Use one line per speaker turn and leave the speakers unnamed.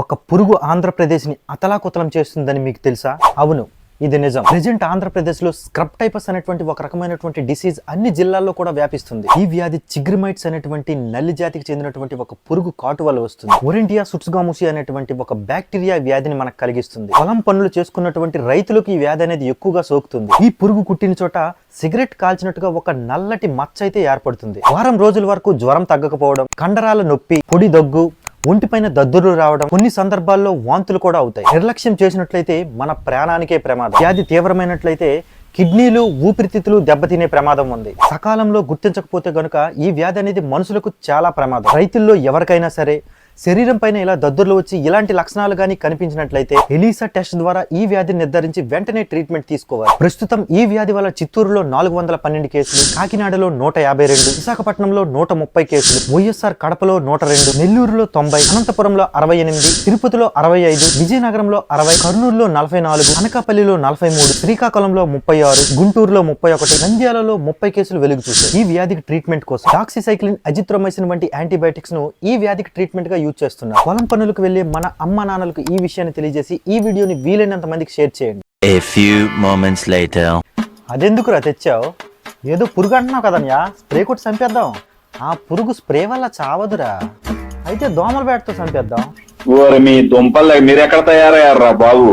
ఒక పురుగు ఆంధ్రప్రదేశ్ని అతలాకుతలం చేస్తుందని మీకు తెలుసా? అవును, ఇది నిజం. ప్రెజెంట్ ఆంధ్రప్రదేశ్లో స్క్రబ్ టైపస్ అనేటువంటి ఒక రకమైనటువంటి డిసీజ్ అన్ని జిల్లాల్లో కూడా వ్యాపిస్తుంది. ఈ వ్యాధి చిగ్రిమైట్స్ అనేటువంటి నల్లి జాతికి చెందినటువంటి ఒక పురుగు కాటు వల్ల వస్తుంది. ఒరెంటియా సుట్స్గాముసి అనేటువంటి ఒక బ్యాక్టీరియా వ్యాధిని మనకు కలిగిస్తుంది. పొలం పనులు చేసుకున్నటువంటి రైతులకు ఈ వ్యాధి అనేది ఎక్కువగా సోకుతుంది. ఈ పురుగు కుట్టిన చోట సిగరెట్ కాల్చినట్టుగా ఒక నల్లటి మచ్చ అయితే ఏర్పడుతుంది. వారం రోజుల వరకు జ్వరం తగ్గకపోవడం, కండరాల నొప్పి, పొడి దగ్గు, ఒంటిపైన దద్దుర్లు రావడం, కొన్ని సందర్భాల్లో వాంతులు కూడా అవుతాయి. నిర్లక్ష్యం చేసినట్లయితే మన ప్రాణానికే ప్రమాదం. వ్యాధి తీవ్రమైనట్లయితే కిడ్నీలు, ఊపిరితిత్తులు దెబ్బతినే ప్రమాదం ఉంది. సకాలంలో గుర్తించకపోతే గనుక ఈ వ్యాధి అనేది మనుషులకు చాలా ప్రమాదం. రైతుల్లో ఎవరికైనా సరే శరీరం పైన ఇలా దద్దుర్లు వచ్చి ఇలాంటి లక్షణాలు గానీ కనిపించినట్లయితే ఎలీసా టెస్ట్ ద్వారా ఈ వ్యాధిని నిర్ధారించి వెంటనే ట్రీట్మెంట్ తీసుకోవాలి. ప్రస్తుతం ఈ వ్యాధి వల్ల చిత్తూరులో 412 కేసులు, కాకినాడలో 152, విశాఖపట్నంలో 130 కేసులు, వైఎస్ఆర్ కడపలో 102, నెల్లూరులో 90, అనంతపురంలో 68, తిరుపతిలో 65, విజయనగరంలో 60, కర్నూలులో 44, అనకాపల్లిలో 43, శ్రీకాకుళంలో 36, గుంటూరులో 31, నంద్యాలలో 30 కేసులు వెలుగు చూశాయి. ఈ వ్యాధికి ట్రీట్మెంట్ కోసం డాక్సిసైక్లిన్, అజిత్రోమైసిన్ వంటి యాంటీబయాటిక్స్ ను ఈ వ్యాధికి ట్రీట్మెంట్ గా యూజ్ చేస్తున్నారు. పొలం పనులకు వెళ్లి మన అమ్మ నాన్నలకు ఈ విషయాన్ని తెలియజేసి ఈ వీడియోని వీలైనంత మందికి షేర్ చేయండి.
A few moments later.
అదెందుకురా తెచ్చావు? ఏదో పురుగు అంటున్నావు కదన్యా, స్ప్రే కొట్టి చంపేద్దాం. ఆ పురుగు స్ప్రే వల్ల చావదురా, అయితే దోమల బ్యాట్తో చంపేద్దాం.
మీ దుంపలు మీరు ఎక్కడ తయారయ్యారా బాబు?